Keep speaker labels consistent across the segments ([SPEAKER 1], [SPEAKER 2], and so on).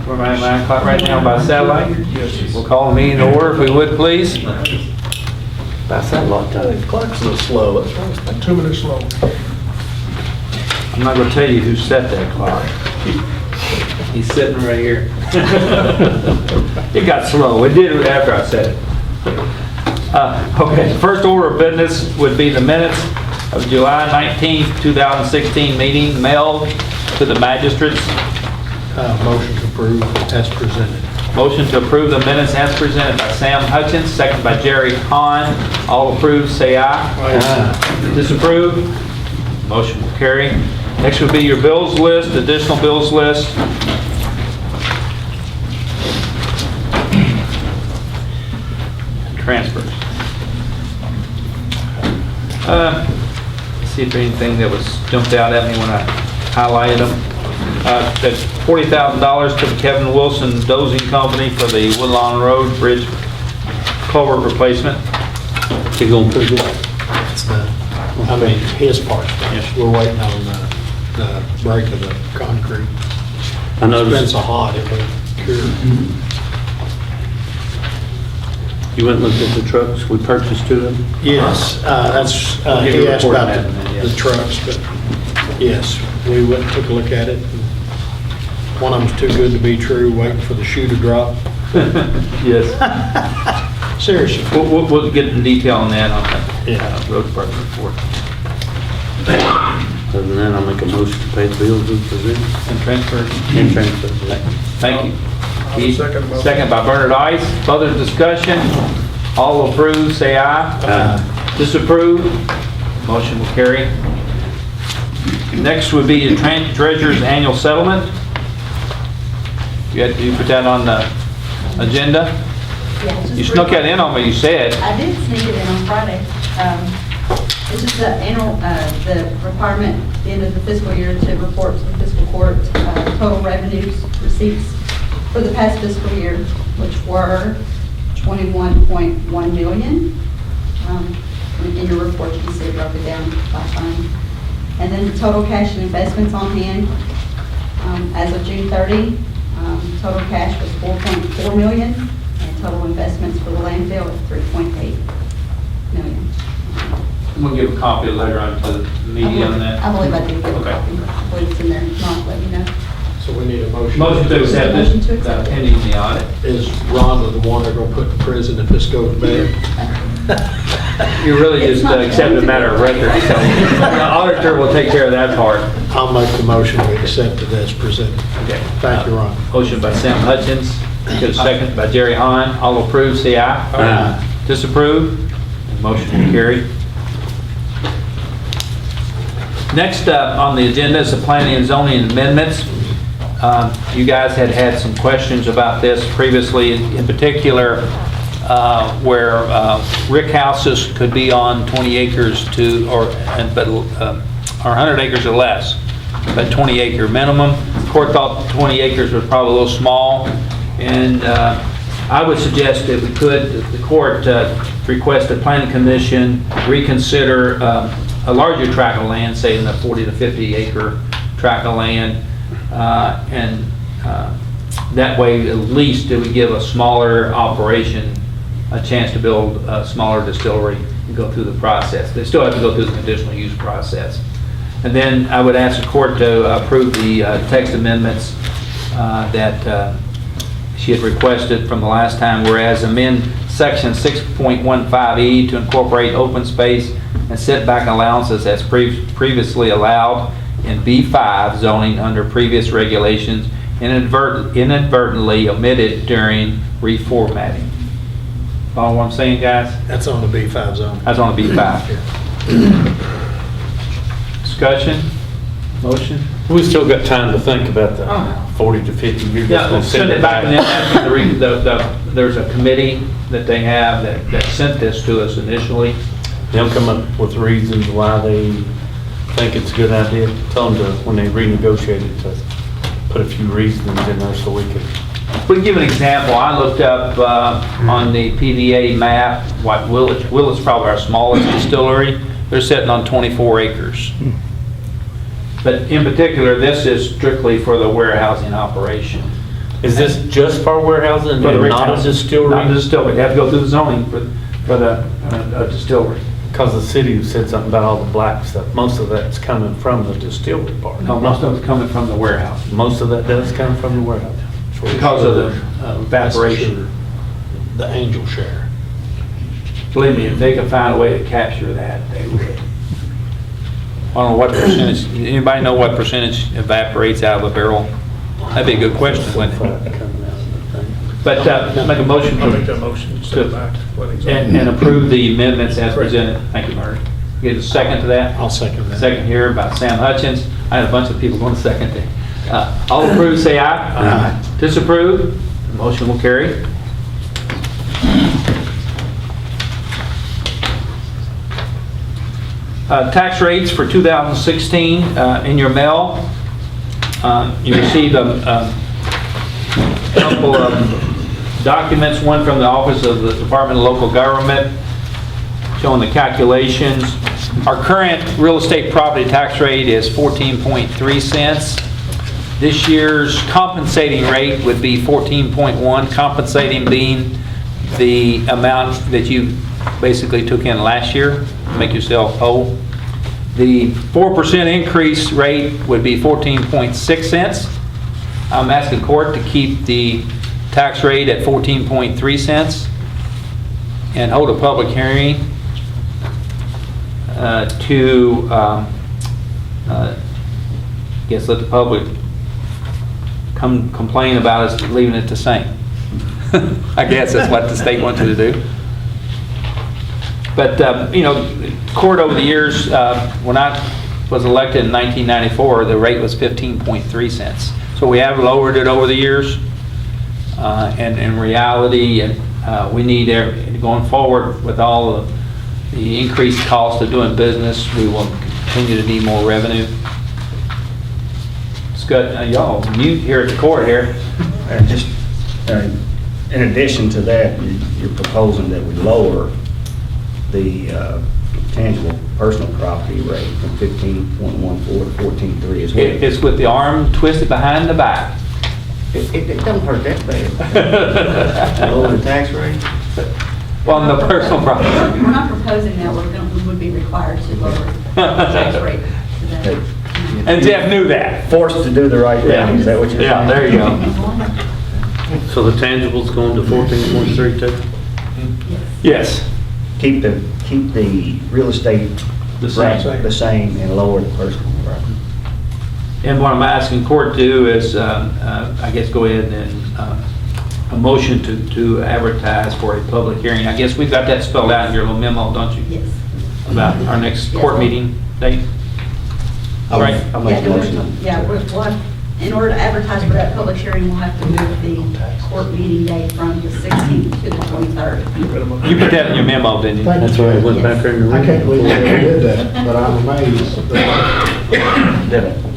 [SPEAKER 1] We're at 9 o'clock right now by satellite.
[SPEAKER 2] Yes.
[SPEAKER 1] We'll call the meeting to order if we would, please. By satellite time.
[SPEAKER 2] The clock's a little slow, that's right, about 2 minutes slow.
[SPEAKER 1] I'm not going to tell you who set that clock. He's sitting right here. It got slow. It did after I said it. Okay, first order of business would be the minutes of July 19th, 2016 meeting mailed to the magistrates.
[SPEAKER 2] Motion to approve as presented.
[SPEAKER 1] Motion to approve the minutes as presented by Sam Hutchins, second by Jerry Hahn. All approved, say aye.
[SPEAKER 2] Aye.
[SPEAKER 1] Disapprove? Motion will carry. Next would be your bills list, additional bills list. Transfers. Let's see if there's anything that was jumped out at me when I highlighted them. That's $40,000 to the Kevin Wilson Dozing Company for the Woodlawn Road Bridge culvert replacement.
[SPEAKER 3] You gonna approve it?
[SPEAKER 2] It's his part. We're waiting on the break of the concrete.
[SPEAKER 3] I
[SPEAKER 2] It's been
[SPEAKER 3] noticed
[SPEAKER 2] so hot, it won't cure.
[SPEAKER 3] you went and looked at the trucks we purchased two of them.
[SPEAKER 2] Yes, that's,
[SPEAKER 1] Give
[SPEAKER 2] he
[SPEAKER 1] you a
[SPEAKER 2] asked
[SPEAKER 1] report
[SPEAKER 2] about
[SPEAKER 1] on that, yeah.
[SPEAKER 2] the trucks, but yes, we went and took a look at it. One of them's too good to be true, waiting for the shoe to drop.
[SPEAKER 1] Yes.
[SPEAKER 2] Seriously.
[SPEAKER 1] We'll get in detail on that on the
[SPEAKER 2] Yeah.
[SPEAKER 1] road department report.
[SPEAKER 3] Other than that, I'll make a motion to pay the bills as presented
[SPEAKER 1] And transfers.
[SPEAKER 3] and transfer.
[SPEAKER 1] Thank you.
[SPEAKER 2] I'll
[SPEAKER 1] Keith,
[SPEAKER 2] second motion.
[SPEAKER 1] second by Bernard Ice. Further discussion? All approve, say aye. Disapprove? Motion will carry. Next would be the treasurer's annual settlement. You put that on the agenda?
[SPEAKER 4] Yeah, it's just
[SPEAKER 1] You snuck that in on me, you said.
[SPEAKER 4] I did sneak it in on Friday. It's just the annual, the requirement at the end of the fiscal year to report to the fiscal court total revenues, receipts for the past fiscal year, which were 21.1 million. In your report, you can see it broke it down by fund. And then the total cash and investments on hand as of June 30, total cash was 4.4 million, and total investments for the landfill at 3.8 million.
[SPEAKER 1] We'll give a copy later on to the media on that.
[SPEAKER 4] I believe I did get a
[SPEAKER 1] Okay.
[SPEAKER 4] copy. When it's in there, if not, let me know.
[SPEAKER 2] So we need a motion.
[SPEAKER 1] Motion to accept
[SPEAKER 4] Motion to
[SPEAKER 1] this,
[SPEAKER 4] accept it.
[SPEAKER 1] pending the audit.
[SPEAKER 2] Is Rhonda the one they're gonna put in prison if this goes bad?
[SPEAKER 1] You really
[SPEAKER 4] It's
[SPEAKER 1] just
[SPEAKER 4] not
[SPEAKER 1] accept
[SPEAKER 4] going
[SPEAKER 1] a
[SPEAKER 4] to
[SPEAKER 1] matter
[SPEAKER 4] be.
[SPEAKER 1] of record, so the auditor will take care of that part.
[SPEAKER 2] I'll make the motion we accept it as presented.
[SPEAKER 1] Okay.
[SPEAKER 2] Thank you, Ron.
[SPEAKER 1] Motion by Sam Hutchins, get a second by Jerry Hahn. All approve, say aye.
[SPEAKER 3] Aye.
[SPEAKER 1] Disapprove? Motion will carry. Next up on the agenda is the planning and zoning amendments. You guys had some questions about this previously, in particular, where rick houses could be on 20 acres to, or 100 acres or less, but 20 acre minimum. The court thought 20 acres was probably a little small, and I would suggest that we could, the court request the planning commission reconsider a larger tract of land, say in the 40 to 50 acre tract of land, and that way at least it would give a smaller operation a chance to build a smaller distillery and go through the process. They still have to go through the conditional use process. And then I would ask the court to approve the text amendments that she had requested from the last time, whereas amend section 6.15E to incorporate open space and setback allowances as previously allowed in B5 zoning under previous regulations, inadvertently omitted during reformatting. Follow what I'm saying, guys?
[SPEAKER 2] That's on the B5 zone.
[SPEAKER 1] That's on the B5. Discussion? Motion?
[SPEAKER 3] We still got time to think about the 40 to 50 years.
[SPEAKER 1] Yeah, we'll send it back, and then there's a committee that they have that sent this to us initially.
[SPEAKER 3] They'll come up with reasons why they think it's a good idea. Tell them to, when they renegotiate it, to put a few reasons in there so we can.
[SPEAKER 1] We can give an example. I looked up on the PVA map, what Willet's probably our smallest distillery. They're sitting on 24 acres. But in particular, this is strictly for the warehousing operation.
[SPEAKER 3] Is this just for warehousing and
[SPEAKER 1] For the
[SPEAKER 3] not a
[SPEAKER 1] warehouse.
[SPEAKER 3] distillery?
[SPEAKER 1] Not a distillery, they have to go through the zoning for the distillery.
[SPEAKER 3] Because the city said something about all the black stuff. Most of that's coming from the distillery part.
[SPEAKER 1] No, most of it's coming from the warehouse
[SPEAKER 3] Most of that does come from the warehouse.
[SPEAKER 1] because of the evaporation.
[SPEAKER 2] The angel share.
[SPEAKER 1] Believe me, if they could find a way to capture that, they would. I don't know what percentage, anybody know what percentage evaporates out of a barrel? That'd be a good question, wouldn't it? But make a motion
[SPEAKER 5] I'll make that
[SPEAKER 1] to,
[SPEAKER 5] motion to send it back to planning and zoning.
[SPEAKER 1] and approve the amendments as presented. Thank you, Murray. Get a second to that?
[SPEAKER 2] I'll second that.
[SPEAKER 1] Second here by Sam Hutchins. I had a bunch of people going to second it. All approve, say aye.
[SPEAKER 2] Aye.
[SPEAKER 1] Disapprove, the motion will carry. Tax rates for 2016 in your mail. You received a couple of documents, one from the Office of the Department of Local Government showing the calculations. Our current real estate property tax rate is 14.3 cents. This year's compensating rate would be 14.1, compensating being the amount that you basically took in last year to make yourself whole. The 4% increase rate would be 14.6 cents. I'm asking court to keep the tax rate at 14.3 cents and hold a public hearing to, guess let the public come complain about us leaving it the same. I guess that's what the state wants you to do. But, you know, court over the years, when I was elected in 1994, the rate was 15.3 cents. So we have lowered it over the years. And in reality, we need, going forward with all of the increased cost of doing business, we will continue to need more revenue. Scott, y'all mute here at the court here.
[SPEAKER 6] Just in addition to that, you're proposing that we lower the tangible personal property rate from 15.14 to 14.3 as well.
[SPEAKER 1] It's with the arm twisted behind the back.
[SPEAKER 6] It don't hurt that bad. Lower the tax rate?
[SPEAKER 1] On the personal property.
[SPEAKER 4] We're not proposing that, we would be required to lower the tax rate to that.
[SPEAKER 1] And Jeff knew that.
[SPEAKER 6] Forced to do the right thing, is that what you're saying?
[SPEAKER 1] Yeah, there you go.
[SPEAKER 3] So the tangible's going to 14.3 too?
[SPEAKER 1] Yes.
[SPEAKER 6] Keep the real estate
[SPEAKER 1] The same.
[SPEAKER 6] the same and lower the personal property.
[SPEAKER 1] And what I'm asking court to do is, I guess, go ahead and a motion to advertise for a public hearing. I guess we've got that spelled out in your little memo, don't you?
[SPEAKER 4] Yes.
[SPEAKER 1] About our next court meeting date? All right.
[SPEAKER 6] I'll make a motion.
[SPEAKER 4] Yeah, we'll have, in order to advertise for that public hearing, we'll have to move the court meeting date from the 16th to the 23rd.
[SPEAKER 1] You put that in your memo, didn't you?
[SPEAKER 3] That's why it went back there in your.
[SPEAKER 2] I can't believe they did that, but I'm amazed.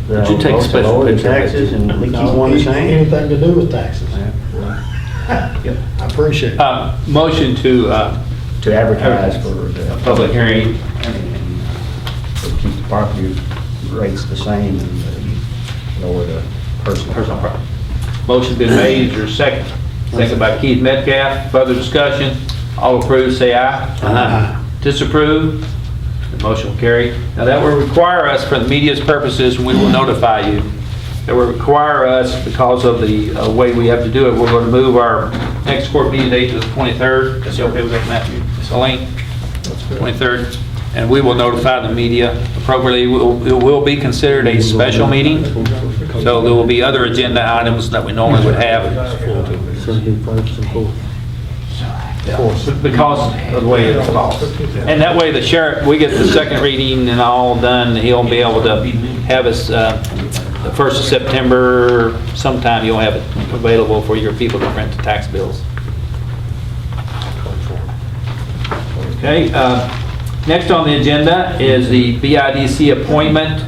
[SPEAKER 3] Would you take special
[SPEAKER 6] Lower the
[SPEAKER 3] picture of it?
[SPEAKER 6] taxes and we keep
[SPEAKER 2] No,
[SPEAKER 6] one the same?
[SPEAKER 2] anything to do with taxes. I appreciate it.
[SPEAKER 1] Motion to
[SPEAKER 6] To advertise for the.
[SPEAKER 1] public hearing.
[SPEAKER 6] Keep the property rates the same and lower the personal.
[SPEAKER 1] Personal property. Motion been made, is there a second? Second by Keith Metcalf, further discussion, all approved, say aye.
[SPEAKER 2] Aye.
[SPEAKER 1] Disapprove, the motion will carry. Now that will require us, for the media's purposes, and we will notify you, that will require us, because of the way we have to do it, we're going to move our next court meeting date to the 23rd. Is that okay with that, Matthew? Elaine? 23rd. And we will notify the media appropriately. It will be considered a special meeting, so there will be other agenda items that we normally would have. Because of the way it's falls. And that way the sheriff, we get the second reading and all done, he'll be able to have us, the 1st of September, sometime you'll have it available for your people to print the tax bills. Okay, next on the agenda is the BIDC appointment.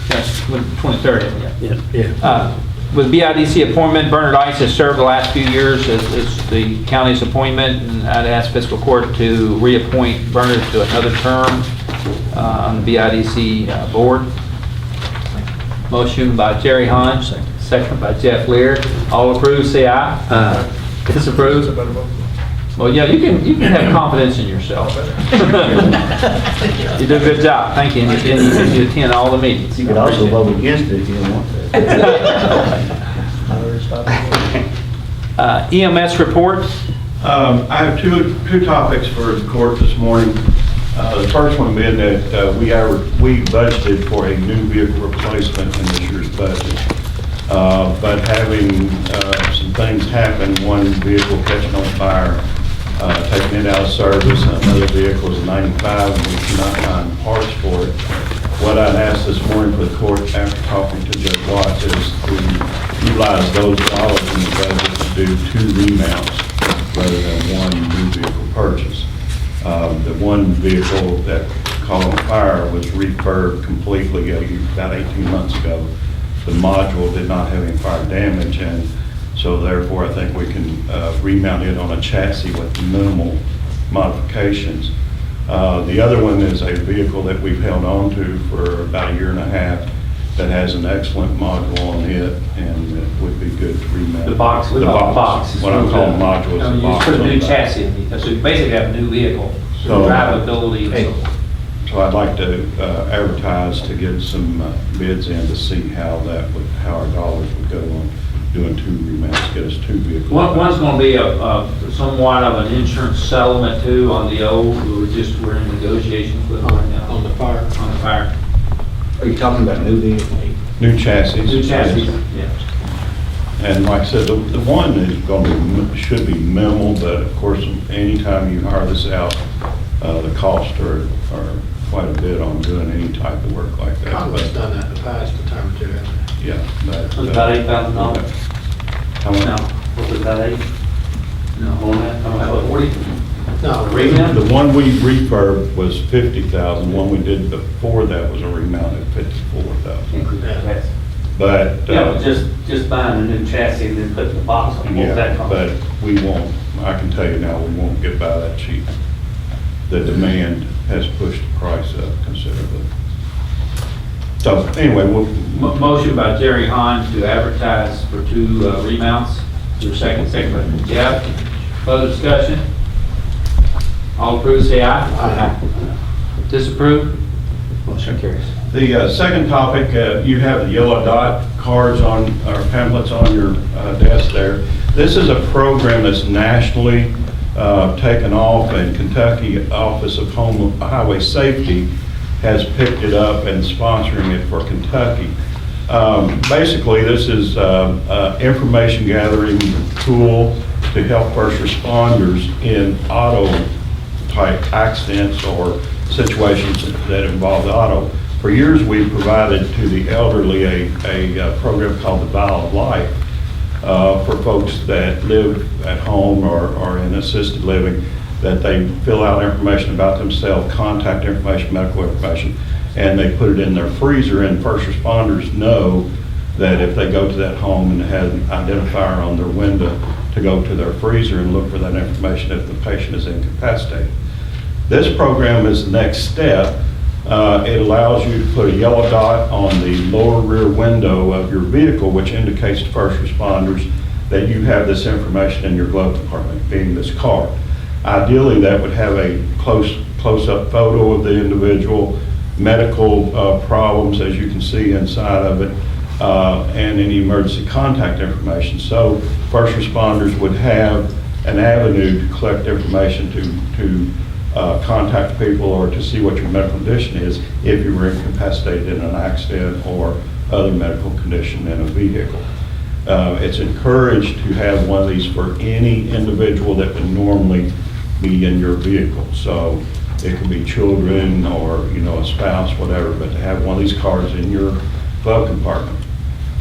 [SPEAKER 1] Yes, 23rd, yeah. With BIDC appointment, Bernard Ice has served the last few years as the county's appointment, and I'd ask fiscal court to reappoint Bernard to another term on the BIDC board. Motion by Jerry Hahn, second by Jeff Lear. All approved, say aye. Aye. Disapprove? Well, yeah, you can have confidence in yourself. You do a good job, thank you, and you attend all the meetings.
[SPEAKER 6] You could also vote against it if you don't want to.
[SPEAKER 1] EMS report.
[SPEAKER 7] I have two topics for the court this morning. The first one being that we budgeted for a new vehicle replacement in this year's budget. But having some things happen, one vehicle catching on fire, taking it out of service, and another vehicle is 95, and we cannot find parts for it. What I'd asked this morning for the court, after talking to Judge Watts, is to utilize those dollars in the budget to do 2 remounts rather than one new vehicle purchase. The one vehicle that caught on fire was refurbed completely about 18 months ago. The module did not have any fire damage, and so therefore I think we can remount it on a chassis with minimal modifications. The other one is a vehicle that we've held on to for about 1.5 years that has an excellent module on it, and it would be good to remount.
[SPEAKER 1] The box, we call it the box.
[SPEAKER 7] What I'm calling module is the
[SPEAKER 1] You
[SPEAKER 7] box.
[SPEAKER 1] just put a
[SPEAKER 7] on
[SPEAKER 1] new
[SPEAKER 7] the back.
[SPEAKER 1] chassis in it, so you basically have a new vehicle,
[SPEAKER 7] So-
[SPEAKER 1] drivability and so forth.
[SPEAKER 7] So I'd like to advertise to get some bids in to see how our dollars would go on doing 2 remounts, get us 2 vehicles.
[SPEAKER 1] One's gonna be somewhat of an insurance settlement too on the old, we're in negotiations with them right now.
[SPEAKER 2] On the fire.
[SPEAKER 1] On the fire.
[SPEAKER 6] Are you talking about new vehicle?
[SPEAKER 7] New chassis.
[SPEAKER 1] New chassis, yeah.
[SPEAKER 7] And like I said, the one is going to be, should be minimal, but of course, anytime you hire this out, the costs are quite a bit on doing any type of work like that.
[SPEAKER 2] Conway's done that in the past, a time or two, hasn't he?
[SPEAKER 7] Yeah. but,
[SPEAKER 1] It was about $8,000.
[SPEAKER 7] How much?
[SPEAKER 1] No, was it about 8? No, on that, about 40?
[SPEAKER 2] No,
[SPEAKER 1] Remount?
[SPEAKER 7] The one we refurbed was 50,000. One we did before that was a remount at 54,000.
[SPEAKER 1] Include that chassis.
[SPEAKER 7] But
[SPEAKER 1] Yeah, but just buying a new chassis and then putting the box on, what that
[SPEAKER 7] yeah,
[SPEAKER 1] cost?
[SPEAKER 7] but we won't. I can tell you now, we won't get by that cheap. The demand has pushed the price up considerably. So anyway, we'll.
[SPEAKER 1] Motion by Jerry Hahn to advertise for 2 remounts. Your second by Jeff. Further discussion? All approved, say aye.
[SPEAKER 2] Aye.
[SPEAKER 1] Disapprove? Motion carries.
[SPEAKER 7] The second topic, you have the yellow dot cards on, or pamphlets on your desk there. This is a program that's nationally taken off, and Kentucky Office of Highway Safety has picked it up and sponsoring it for Kentucky. Basically, this is information gathering tool to help first responders in auto type accidents or situations that involve the auto. For years, we've provided to the elderly a program called the Vial of Life for folks that live at home or in assisted living, that they fill out information about themselves, contact information, medical information, and they put it in their freezer, and first responders know that if they go to that home and have an identifier on their window, to go to their freezer and look for that information if the patient is incapacitated. This program is the next step. It allows you to put a yellow dot on the lower rear window of your vehicle, which indicates to first responders that you have this information in your glove compartment, being this card. Ideally, that would have a close-up photo of the individual, medical problems, as you can see inside of it, and any emergency contact information. So first responders would have an avenue to collect information to contact people or to see what your medical condition is if you were incapacitated in an accident or other medical condition in a vehicle. It's encouraged to have one of these for any individual that would normally be in your vehicle. So it could be children or, a spouse, whatever, but to have one of these cards in your glove compartment.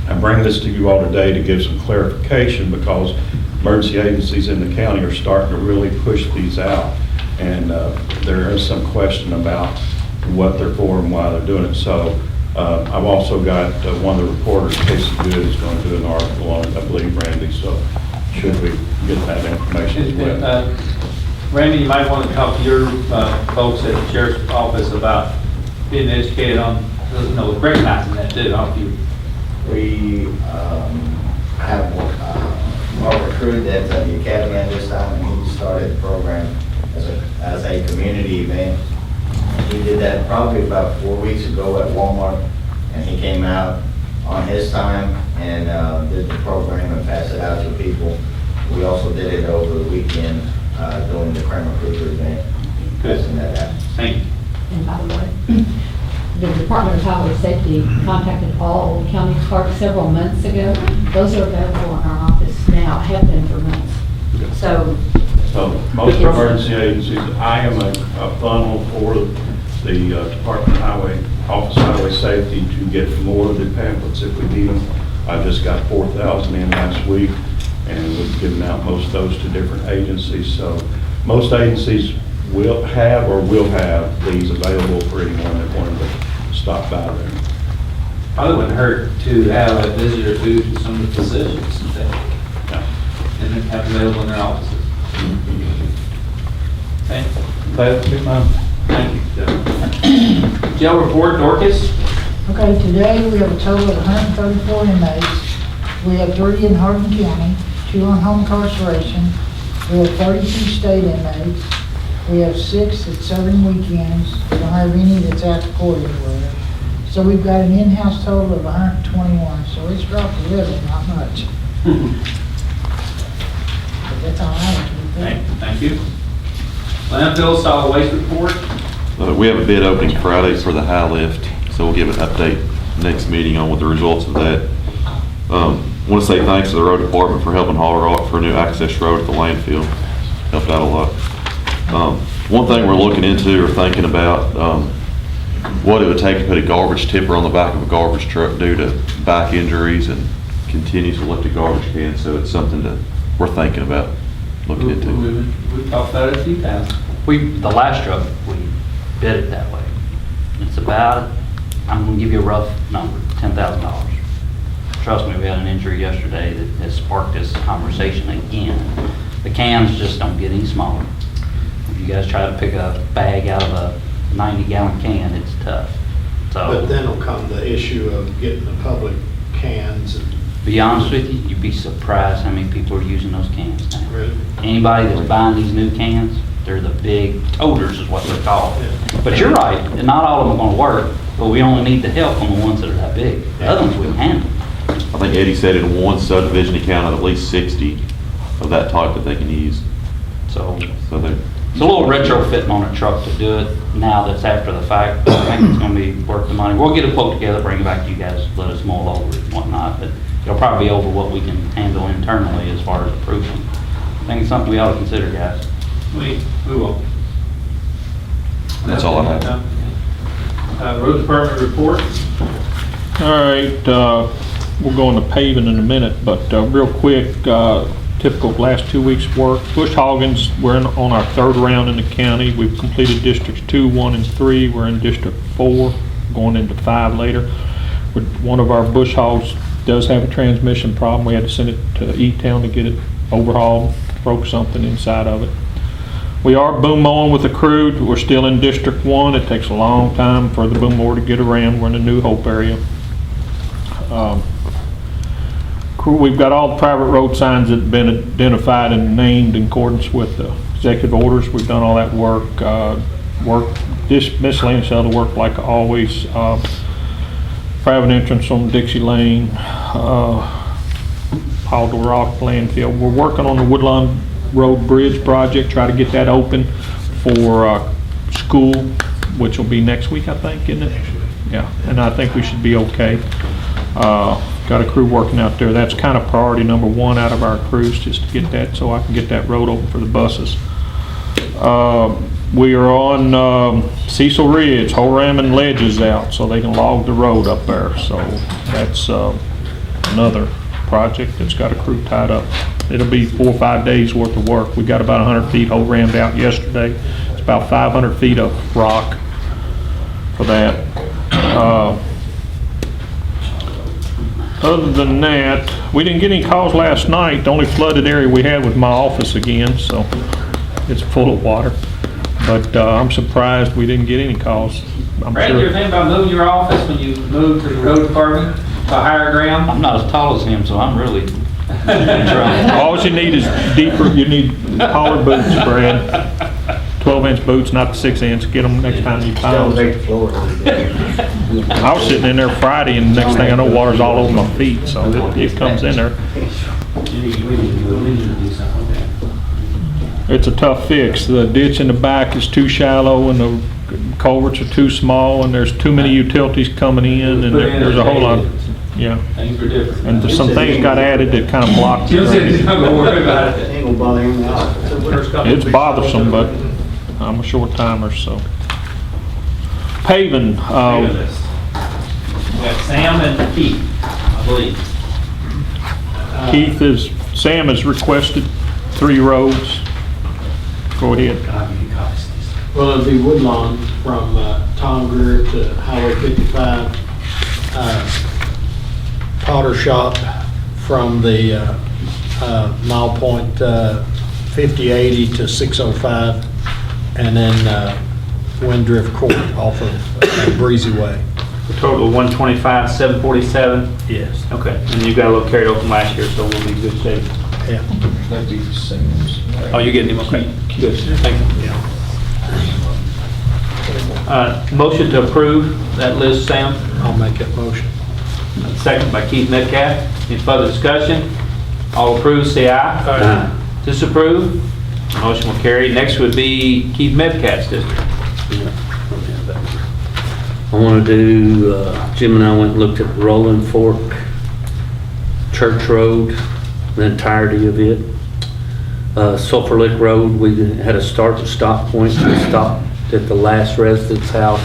[SPEAKER 7] I bring this to you all today to give some clarification because emergency agencies in the county are starting to really push these out. And there is some question about what they're for and why they're doing it. So I've also got one of the reporters, Casey Good, is going to do an article on it, I believe, Randy. So should we get that information as well?
[SPEAKER 1] Randy, you might want to talk to your folks at the sheriff's office about being educated on, recognizing that too. I don't know if you
[SPEAKER 8] We have a recruit that's at the academy at this time, and he started the program as a community event. He did that probably about 4 weeks ago at Walmart, and he came out on his time and did the program and passed it out to people. We also did it over the weekend during the Kramer Cruiser event, passing that out.
[SPEAKER 1] Thank you.
[SPEAKER 9] And by the way, the Department of Highway Safety contacted all county clerks several months ago. Those are available in our office now, have been for months. So
[SPEAKER 7] Most emergency agencies, I am a funnel for the Department of Highway, Office of Highway Safety to get more of the pamphlets if we need them. I just got 4,000 in last week, and we've given out most of those to different agencies. So most agencies will have these available for anyone that wanted to stop by there.
[SPEAKER 1] Probably wouldn't hurt to have a visitor booth to some of the physicians and then have available in their offices. Okay. Thank you. Jail report, Dorcas?
[SPEAKER 10] Okay, today we have a total of 134 inmates. We have 3 in Hardin County, 2 on home incarceration. We have 32 state inmates. We have 6 that serving weekends. We don't have any that's out to court anywhere. So we've got an in-house total of 121, so it's dropped a little, not much. But that's all I have.
[SPEAKER 1] Thank you. Landfill solid waste report?
[SPEAKER 11] We have a bid opening Friday for the high lift, so we'll give an update next meeting on what the results of that. Want to say thanks to the road department for helping haul rock for a new access road at the landfill. Helped out a lot. One thing we're looking into or thinking about, what it would take to put a garbage tipper on the back of a garbage truck due to back injuries and continuously lifted garbage cans. So it's something that we're thinking about looking into.
[SPEAKER 1] We've talked about it a few times.
[SPEAKER 5] The last truck, we bid it that way. It's about, I'm gonna give you a rough number, $10,000. Trust me, we had an injury yesterday that has sparked this conversation again. The cans just don't get any smaller. If you guys try to pick a bag out of a 90-gallon can, it's tough.
[SPEAKER 2] But
[SPEAKER 5] So,
[SPEAKER 2] then will come the issue of getting the public cans and.
[SPEAKER 5] be honest with you, you'd be surprised how many people are using those cans now.
[SPEAKER 2] Really?
[SPEAKER 5] Anybody that's buying these new cans, they're the big toters is what they're called. But you're right, and not all of them are gonna work, but we only need the help on the ones that are that big. The other ones we can handle.
[SPEAKER 11] I think Eddie said in one subdivision he counted at least 60 of that type that they can use.
[SPEAKER 5] So
[SPEAKER 11] So they're,
[SPEAKER 5] it's a little retrofitting on a truck to do it now that's after the fact. I think it's gonna be worth the money. We'll get a quote together, bring it back to you guys, let us mull over it and whatnot, but it'll probably be over what we can handle internally as far as approval. I think it's something we ought to consider, guys.
[SPEAKER 1] We will.
[SPEAKER 11] That's all I have.
[SPEAKER 1] Road department report?
[SPEAKER 12] All right, we'll go into paving in a minute, but real quick, typical last 2 weeks' work. Bush Hoggins, we're on our 3rd round in the county. We've completed districts 2, 1, and 3. We're in district 4, going into 5 later. One of our bush hogs does have a transmission problem. We had to send it to E-Town to get it overhauled, broke something inside of it. We are boom mowing with the crew. We're still in District 1. It takes a long time for the boom mower to get around. We're in the New Hope area. We've got all the private road signs that have been identified and named in accordance with the executive orders. We've done all that work. This miscellaneous other work like always. Private entrance on Dixie Lane, Aldo Rock landfill. We're working on the Woodlawn Road Bridge project, try to get that open for school, which will be next week, I think, isn't it? Yeah, and I think we should be okay. Got a crew working out there. That's kind of priority number 1 out of our crews, just to get that, so I can get that road open for the buses. We are on Cecil Ridge, whole ramming ledges out so they can log the road up there. So that's another project that's got a crew tied up. It'll be 4 or 5 days worth of work. We got about 100 feet whole rammed out yesterday. It's about 500 feet of rock for that. Other than that, we didn't get any calls last night. The only flooded area we had was my office again, so it's full of water. But I'm surprised we didn't get any calls. I'm
[SPEAKER 1] Brad,
[SPEAKER 12] sure.
[SPEAKER 1] you ever think about moving your office when you moved to the road department? higher ground?
[SPEAKER 5] I'm not as tall as him, so I'm really trying.
[SPEAKER 12] All you need is deeper, you need taller boots, Brad. 12-inch boots, not the 6-inch. Get them next time you buy
[SPEAKER 6] Don't
[SPEAKER 12] them.
[SPEAKER 6] take the floor.
[SPEAKER 12] I was sitting in there Friday, and the next thing I know, water's all over my feet, so it comes in there. It's a tough fix. The ditch in the back is too shallow, and the culverts are too small, and there's too many utilities coming in, and there's a whole lot, yeah.
[SPEAKER 1] Things are different.
[SPEAKER 12] And there's some things got added that kind of block the
[SPEAKER 1] Jim said he's
[SPEAKER 12] drainage.
[SPEAKER 1] not gonna worry about it.
[SPEAKER 6] Ain't gonna bother him now.
[SPEAKER 12] It's bothersome, but I'm a short timer, so. Paving,
[SPEAKER 1] We got Sam and Keith, I believe.
[SPEAKER 12] Sam has requested 3 roads. Go ahead.
[SPEAKER 2] Well, it'll be Woodlawn from Tom Greer to Highway 55. Potter Shop from the mile point 5080 to 605. And then Windrift Court off of Breezy Way.
[SPEAKER 1] A total of 125, 747?
[SPEAKER 2] Yes.
[SPEAKER 1] Okay, and you got a little carried over from last year, so we'll be in good shape.
[SPEAKER 2] Yeah.
[SPEAKER 1] Oh, you're getting him, okay. Good, thank you. Motion to approve that list, Sam?
[SPEAKER 2] I'll make that motion.
[SPEAKER 1] Second by Keith Metcalf. Any further discussion? All approved, say aye.
[SPEAKER 2] Aye.
[SPEAKER 1] Disapprove? Motion will carry. Next would be Keith Metcalf's district.
[SPEAKER 3] I want to do, Jim and I went and looked at Rolling Fork Church Road, the entirety of it. Sulphur Lick Road, we had a start and stop point. We stopped at the last resident's house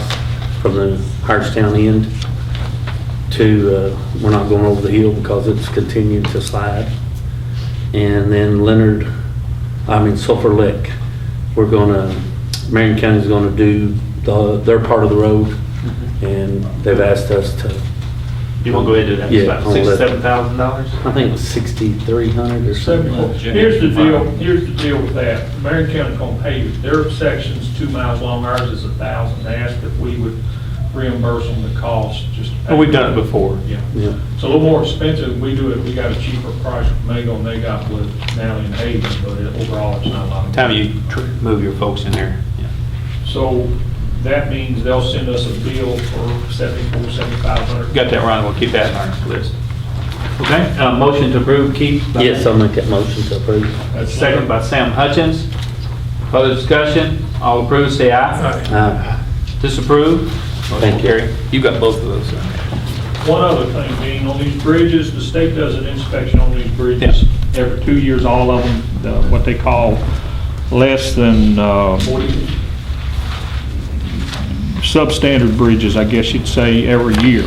[SPEAKER 3] from the Hartstown end to, we're not going over the hill because it's continuing to slide. And then Sulphur Lick, Marion County's gonna do their part of the road, and they've asked us to,
[SPEAKER 1] You want to go ahead and do that?
[SPEAKER 3] Yeah,
[SPEAKER 1] It's about
[SPEAKER 3] I'll let-
[SPEAKER 1] $6,000, $7,000?
[SPEAKER 3] I think it was 6,300 or something.
[SPEAKER 12] Here's the deal with that. Marion County's gonna pave it. Their section's 2 miles long, ours is 1,000. They asked if we would reimburse them the cost, just. to pay.
[SPEAKER 1] Oh, we've done it before.
[SPEAKER 12] Yeah.
[SPEAKER 3] Yeah.
[SPEAKER 12] It's a little more expensive. We do it, we got a cheaper price with Mago, and they got with Nally and Haven, but overall, it's not a lot of.
[SPEAKER 1] Time you move your folks in there.
[SPEAKER 12] So that means they'll send us a bill for $7,400, $7,500.
[SPEAKER 1] Got that right, we'll keep that on our list. Okay, motion to approve, Keith?
[SPEAKER 3] Yes, I'll make that motion to approve.
[SPEAKER 12] That's
[SPEAKER 1] Second by Sam Hutchins. Further discussion? All approved, say aye. Disapprove? Motion
[SPEAKER 3] Thank you.
[SPEAKER 1] carried. You got both of those.
[SPEAKER 12] One other thing, being on these bridges, the state does an inspection on these bridges every 2 years, all of them, what they call less than, substandard bridges, I guess you'd say, every year.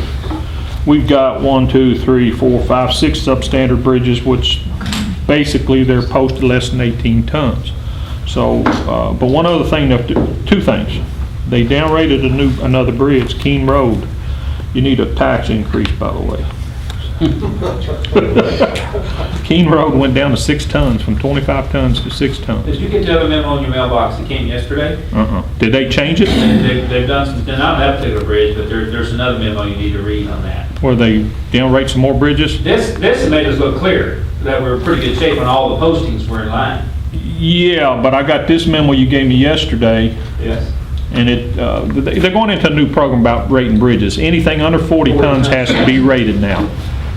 [SPEAKER 12] We've got 1, 2, 3, 4, 5, 6 substandard bridges, which basically they're posted less than 18 tons. So, but one other thing, 2 things. They downrated another bridge, Keene Road. You need a tax increase, by the way. Keene Road went down to 6 tons, from 25 tons to 6 tons.
[SPEAKER 1] Did you get the other memo in your mailbox that came yesterday?
[SPEAKER 12] Did they change it?
[SPEAKER 1] They've done some, not that particular bridge, but there's another memo you need to read on that.
[SPEAKER 12] Where they downrate some more bridges?
[SPEAKER 1] This made us look clear, that we're in pretty good shape and all the postings were in line.
[SPEAKER 12] Yeah, but I got this memo you gave me yesterday,
[SPEAKER 1] Yes.
[SPEAKER 12] and they're going into a new program about rating bridges. Anything under 40 tons has to be rated now.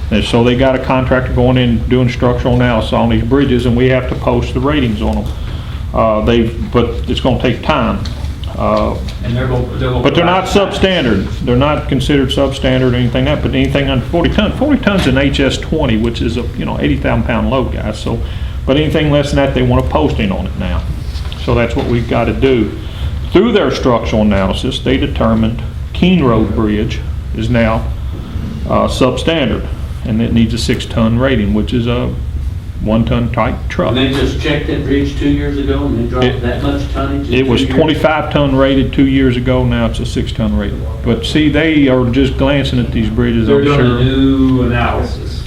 [SPEAKER 12] And so they got a contractor going in doing structural analysis on these bridges, and we have to post the ratings on them. But it's going to take time.
[SPEAKER 1] And they're going.
[SPEAKER 12] But they're not substandard. They're not considered substandard or anything like that, but anything under 40 tons. 40 tons is an HS20, which is a 80,000 pound load, guys. So, but anything less than that, they want a posting on it now. So that's what we've got to do. Through their structural analysis, they determined Keene Road Bridge is now substandard, and it needs a 6-ton rating, which is a 1-ton type truck.
[SPEAKER 3] And they just checked that bridge 2 years ago and they dropped that much tonnage?
[SPEAKER 12] It was 25-ton rated 2 years ago, now it's a 6-ton rating. But see, they are just glancing at these bridges,
[SPEAKER 1] They're
[SPEAKER 12] I'm
[SPEAKER 1] doing a
[SPEAKER 12] sure.
[SPEAKER 1] new analysis.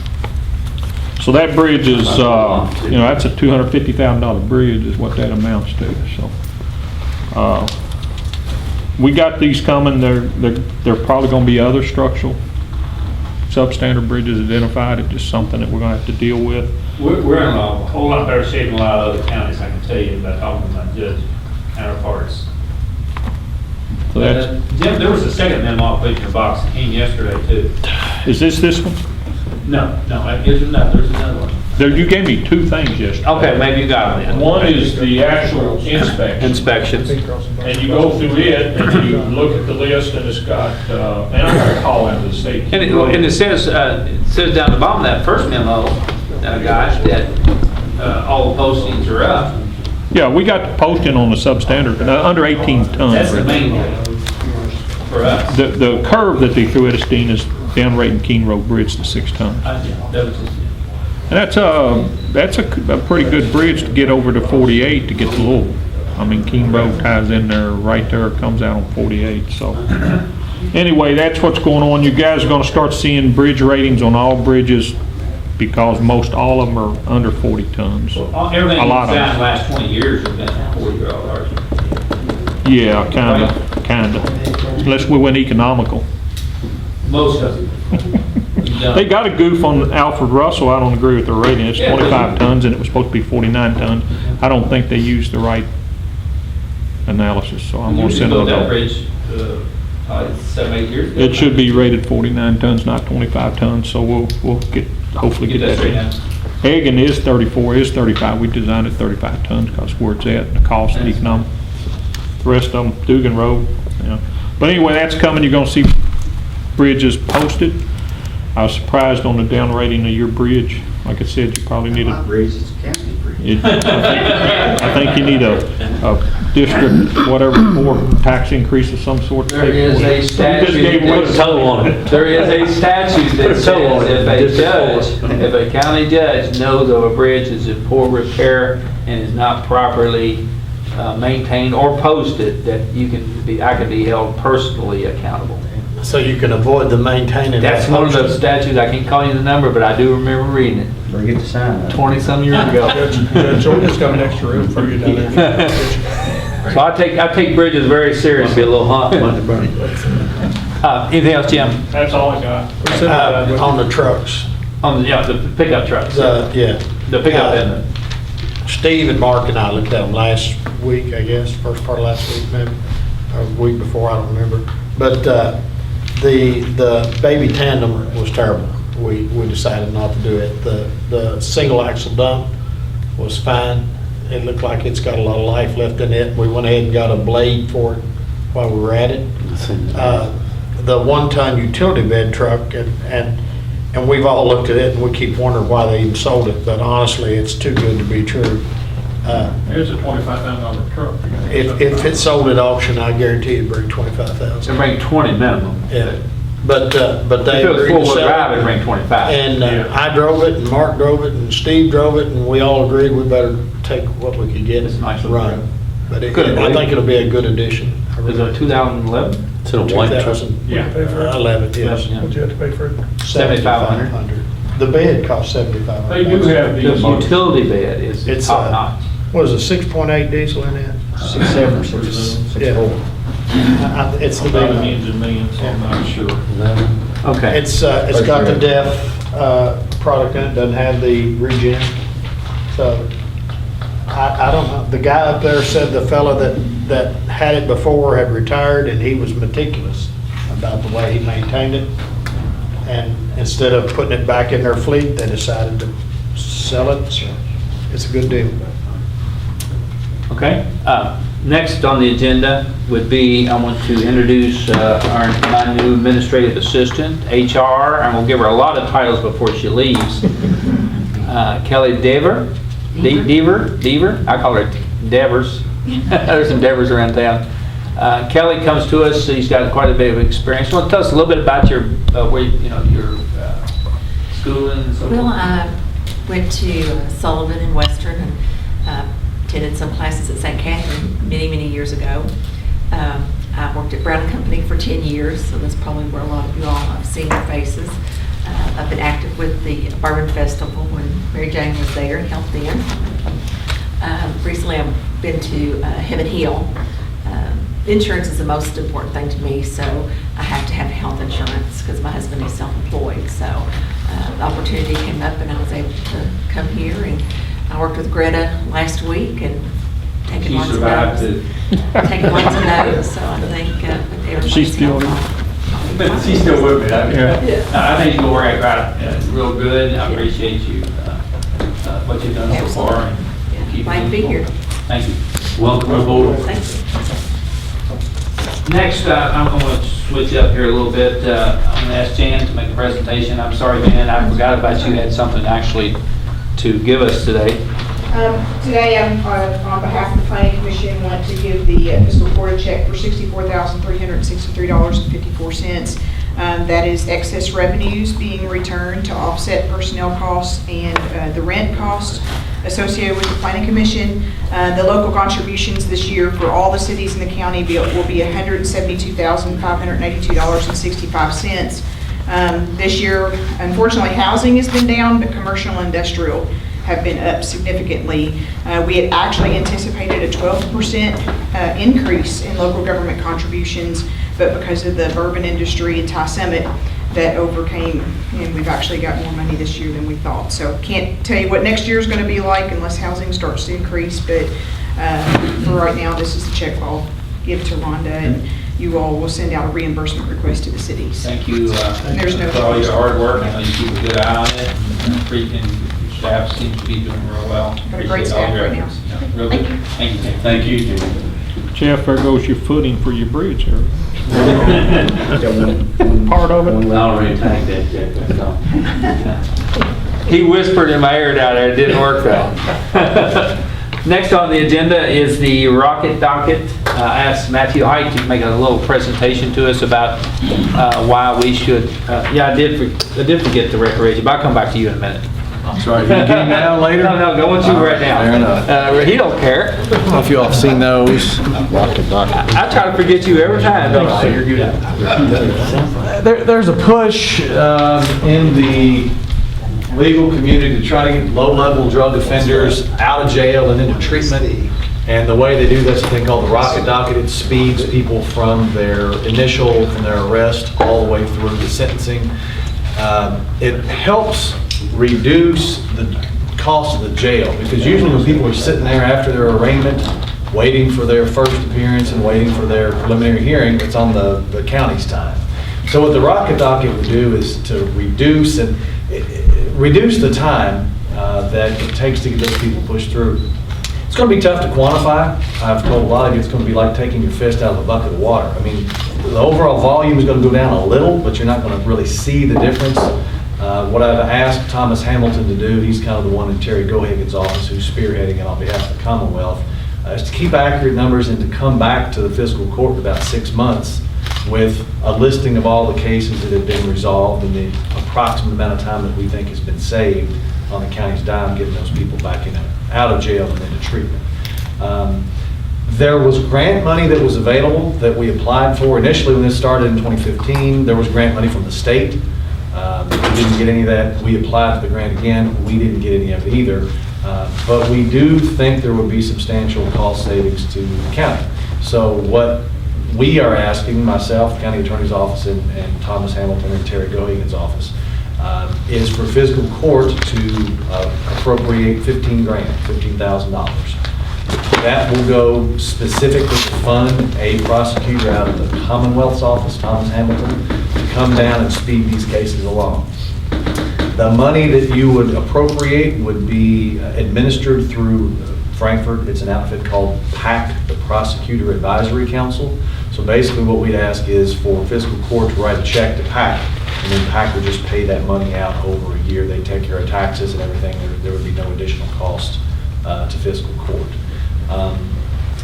[SPEAKER 12] So that bridge is, that's a $250,000 bridge is what that amounts to, so. We got these coming, they're probably gonna be other structural substandard bridges identified. It's just something that we're gonna have to deal with.
[SPEAKER 1] We're in a whole lot better shape than a lot of other counties, I can tell you, by talking to my judge counterparts.
[SPEAKER 12] So that's,
[SPEAKER 1] Jim, there was a second memo I'll put in your box that came yesterday too.
[SPEAKER 12] is this one?
[SPEAKER 1] No, there's another one.
[SPEAKER 12] There, you gave me two things yesterday.
[SPEAKER 1] Okay, maybe you got it then.
[SPEAKER 12] One is the actual inspection.
[SPEAKER 1] Inspections.
[SPEAKER 12] And you go through it, and you look at the list, and it's got, and I'm gonna call into the state.
[SPEAKER 1] And it says down the bottom of that first memo, guys, that all the postings are up.
[SPEAKER 12] Yeah, we got the posting on the substandard, under 18 tons.
[SPEAKER 1] That's the main thing for us.
[SPEAKER 12] The curve that they threw at us, Dean, is down right in Keene Road Bridge to 6 tons.
[SPEAKER 1] That was just,
[SPEAKER 12] And that's a pretty good bridge to get over to 48 to get to Louisville. I mean, Keene Road ties in there, right there, comes out on 48, so. Anyway, that's what's going on. You guys are gonna start seeing bridge ratings on all bridges because most all of them are under 40 tons.
[SPEAKER 1] everything
[SPEAKER 12] A lot
[SPEAKER 1] that's
[SPEAKER 12] of
[SPEAKER 1] down
[SPEAKER 12] them.
[SPEAKER 1] the last 20 years has been 40-year-old ours.
[SPEAKER 12] Yeah, kinda. Unless we went economical.
[SPEAKER 1] Most of them.
[SPEAKER 12] They got a goof on Alfred Russell. I don't agree with their rating. It's 25 tons and it was supposed to be 49 tons. I don't think they used the right analysis, so I'm
[SPEAKER 1] We
[SPEAKER 12] gonna
[SPEAKER 1] usually
[SPEAKER 12] send
[SPEAKER 1] built
[SPEAKER 12] it
[SPEAKER 1] that
[SPEAKER 12] over.
[SPEAKER 1] bridge, probably 7-8 years ago.
[SPEAKER 12] It should be rated 49 tons, not 25 tons, so we'll hopefully get that.
[SPEAKER 1] straight out.
[SPEAKER 12] Hagan is 34, is 35. We designed it 35 tons because where it's at, the cost and economic. The rest of them, Dugan Road, yeah. But anyway, that's coming. You're gonna see bridges posted. I was surprised on the down rating of your bridge. Like I said, you probably need
[SPEAKER 6] My
[SPEAKER 12] a,
[SPEAKER 6] bridge is a county bridge.
[SPEAKER 12] I think you need a district, whatever, or tax increase of some sort.
[SPEAKER 1] There is a statute.
[SPEAKER 12] You just gave away the total on it.
[SPEAKER 1] There is a statute that says if a county judge knows of a bridge is in poor repair and is not properly maintained or posted, that I can be held personally accountable.
[SPEAKER 2] So you can avoid the maintaining.
[SPEAKER 1] That's one of those statutes, I can't call you the number, but I do remember reading it
[SPEAKER 6] Bring it to sign.
[SPEAKER 1] 20-some years ago.
[SPEAKER 13] Judge Jordan's got an extra room for you down there.
[SPEAKER 1] So I take bridges very seriously, a little hot. Anything else, Jim?
[SPEAKER 12] That's all I got.
[SPEAKER 2] On the trucks.
[SPEAKER 1] The pickup trucks.
[SPEAKER 2] Yeah.
[SPEAKER 1] The pickup and the.
[SPEAKER 2] Steve and Mark and I looked at them last week, I guess, first part of last week, maybe, or the week before, I don't remember. But the baby tandem was terrible. We decided not to do it. The single axle dump was fine. It looked like it's got a lot of life left in it. We went ahead and got a blade for it while we were at it. The 1-ton utility bed truck, and we've all looked at it and we keep wondering why they even sold it, but honestly, it's too good to be true.
[SPEAKER 12] There's a $25,000 truck.
[SPEAKER 2] If it's sold at auction, I guarantee it'd bring 25,000.
[SPEAKER 1] They bring 20 minimum.
[SPEAKER 2] Yeah, but they
[SPEAKER 1] If it was
[SPEAKER 2] agreed to
[SPEAKER 1] four-wheel
[SPEAKER 2] sell
[SPEAKER 1] drive, it'd
[SPEAKER 2] it.
[SPEAKER 1] bring 25.
[SPEAKER 2] And I drove it, and Mark drove it, and Steve drove it, and we all agreed we better take what we could get
[SPEAKER 1] It's a
[SPEAKER 2] and
[SPEAKER 1] nice little
[SPEAKER 2] run.
[SPEAKER 1] truck.
[SPEAKER 2] But
[SPEAKER 1] Couldn't
[SPEAKER 2] I
[SPEAKER 1] believe
[SPEAKER 2] think
[SPEAKER 1] it.
[SPEAKER 2] it'll be a good addition.
[SPEAKER 1] Is it a 2011?
[SPEAKER 3] It's in a white truck.
[SPEAKER 2] 2011, yes.
[SPEAKER 1] Yeah.
[SPEAKER 13] What'd you have to pay for it?
[SPEAKER 1] 7,500.
[SPEAKER 2] The bed costs 7,500.
[SPEAKER 12] They do have
[SPEAKER 1] The
[SPEAKER 12] these.
[SPEAKER 1] utility bed is
[SPEAKER 2] It's,
[SPEAKER 1] top notch.
[SPEAKER 2] What is it, 6.8 diesel in it?
[SPEAKER 6] 6.7 or 6.4.
[SPEAKER 2] Yeah. It's the big
[SPEAKER 12] About
[SPEAKER 2] one.
[SPEAKER 12] millions and millions, so I'm not sure.
[SPEAKER 1] Okay.
[SPEAKER 2] It's got the DEF product in it, doesn't have the regen. So, I don't know, the guy up there said the fella that had it before had retired, and he was meticulous about the way he maintained it. And instead of putting it back in their fleet, they decided to sell it, so it's a good deal.
[SPEAKER 1] Okay. Next on the agenda would be, I want to introduce my new administrative assistant, HR, and we'll give her a lot of titles before she leaves. Kelly Dever. I call her Devers. There's some Devers around town. Kelly comes to us, she's got quite a bit of experience. You want to tell us a little bit about your schooling and so forth?
[SPEAKER 14] Well, I went to Sullivan and Western and attended some classes at St. Catherine many years ago. I worked at Brown & Company for 10 years, so that's probably where a lot of you all have seen their faces. I've been active with the Bourbon Festival when Mary Jane was there and helped them. Recently I've been to Heaven Hill. Insurance is the most important thing to me, so I have to have have health insurance because my husband is self-employed. So the opportunity came up and I was able to come here, and I worked with Greta last week and taking
[SPEAKER 1] She
[SPEAKER 14] lots of
[SPEAKER 1] survived
[SPEAKER 14] notes. Taking lots of notes, so I think everybody's
[SPEAKER 12] She's still
[SPEAKER 14] helpful.
[SPEAKER 1] But she's still with me.
[SPEAKER 12] Yeah.
[SPEAKER 1] I think you'll work out real good. I appreciate you, what you've done so far. And
[SPEAKER 14] Yeah,
[SPEAKER 1] keep
[SPEAKER 14] glad to be
[SPEAKER 1] moving
[SPEAKER 14] here.
[SPEAKER 1] forward. Thank you. Welcome aboard.
[SPEAKER 14] Thank you.
[SPEAKER 1] Next, I'm going to switch up here a little bit. I'm going to ask Jan to make a presentation. I'm sorry, Jan, I forgot about you had something actually to give us today.
[SPEAKER 15] Today, on behalf of the Planning Commission, want to give the fiscal court a check for $64,363.54. That is excess revenues being returned to offset personnel costs and the rent costs associated with the Planning Commission. The local contributions this year for all the cities in the county will be $172,582.65. This year, unfortunately, housing has been down, but commercial and industrial have been up significantly. We had actually anticipated a 12% increase in local government contributions, but because of the bourbon industry and Thai Summit, that overcame, and we've actually got more money this year than we thought. So can't tell you what next year is going to be like unless housing starts to increase, but for right now, this is the check I'll give to Rhonda, and you all will send out a reimbursement request to the cities.
[SPEAKER 1] Thank you
[SPEAKER 15] There's no-
[SPEAKER 1] for all your hard work. I know you keep a good eye on it. And your staff seems to be doing real well.
[SPEAKER 15] Got a great
[SPEAKER 1] Appreciate all
[SPEAKER 15] staff
[SPEAKER 1] your
[SPEAKER 15] right now.
[SPEAKER 1] efforts. Yeah, real good. Thank you.
[SPEAKER 7] Thank you, Jim.
[SPEAKER 12] Jeff, there goes your footing for your bridge here. Part of it.
[SPEAKER 3] I already tagged that, Jack, that's all.
[SPEAKER 1] He whispered in my ear down there, it didn't work though. Next on the agenda is the rocket docket. I asked Matthew Height to make a little presentation to us about why we should, I did forget the recreation, but I'll come back to you in a minute.
[SPEAKER 16] Sorry, you getting that out later?
[SPEAKER 1] No, go on to right now.
[SPEAKER 16] Fair enough.
[SPEAKER 1] He don't care.
[SPEAKER 16] I don't know if you all have seen those. Rocket docket.
[SPEAKER 1] I try to forget you every time, don't I? You're good.
[SPEAKER 16] There's a push in the legal community to try to get low-level drug offenders out of jail and into treatment. And the way they do that's a thing called the rocket docket. It speeds people from their arrest all the way through to sentencing. It helps reduce the cost of the jail, because usually when people are sitting there after their arraignment, waiting for their first appearance and waiting for their preliminary hearing, it's on the county's time. So what the rocket docket would do is to reduce the time that it takes to get those people pushed through. It's going to be tough to quantify. I've told a lot of you it's going to be like taking your fist out of a bucket of water. I mean, the overall volume is going to go down a little, but you're not going to really see the difference. What I've asked Thomas Hamilton to do, he's kind of the one in Terry Gohagen's office who's spearheading it on behalf of the Commonwealth, is to keep accurate numbers and to come back to the fiscal court in about 6 months with a listing of all the cases that have been resolved and the approximate amount of time that we think has been saved on the county's dime, getting those people back out of jail and into treatment. There was grant money that was available that we applied for. Initially, when this started in 2015, there was grant money from the state. We didn't get any of that. We applied for the grant again. We didn't get any of it either. But we do think there would be substantial cost savings to the county. So what we are asking, myself, the county attorney's office, and Thomas Hamilton and Terry Gohagen's office, is for fiscal court to appropriate $15,000. That will go specifically to fund a prosecutor out of the Commonwealth's office, Thomas Hamilton, to come down and speed these cases along. The money that you would appropriate would be administered through Frankfurt. It's an outfit called PAC, the Prosecutor Advisory Council. So basically what we'd ask is for fiscal court to write a check to PAC, and then PAC would just pay that money out over a year. They take care of taxes and everything. There would be no additional cost to fiscal court.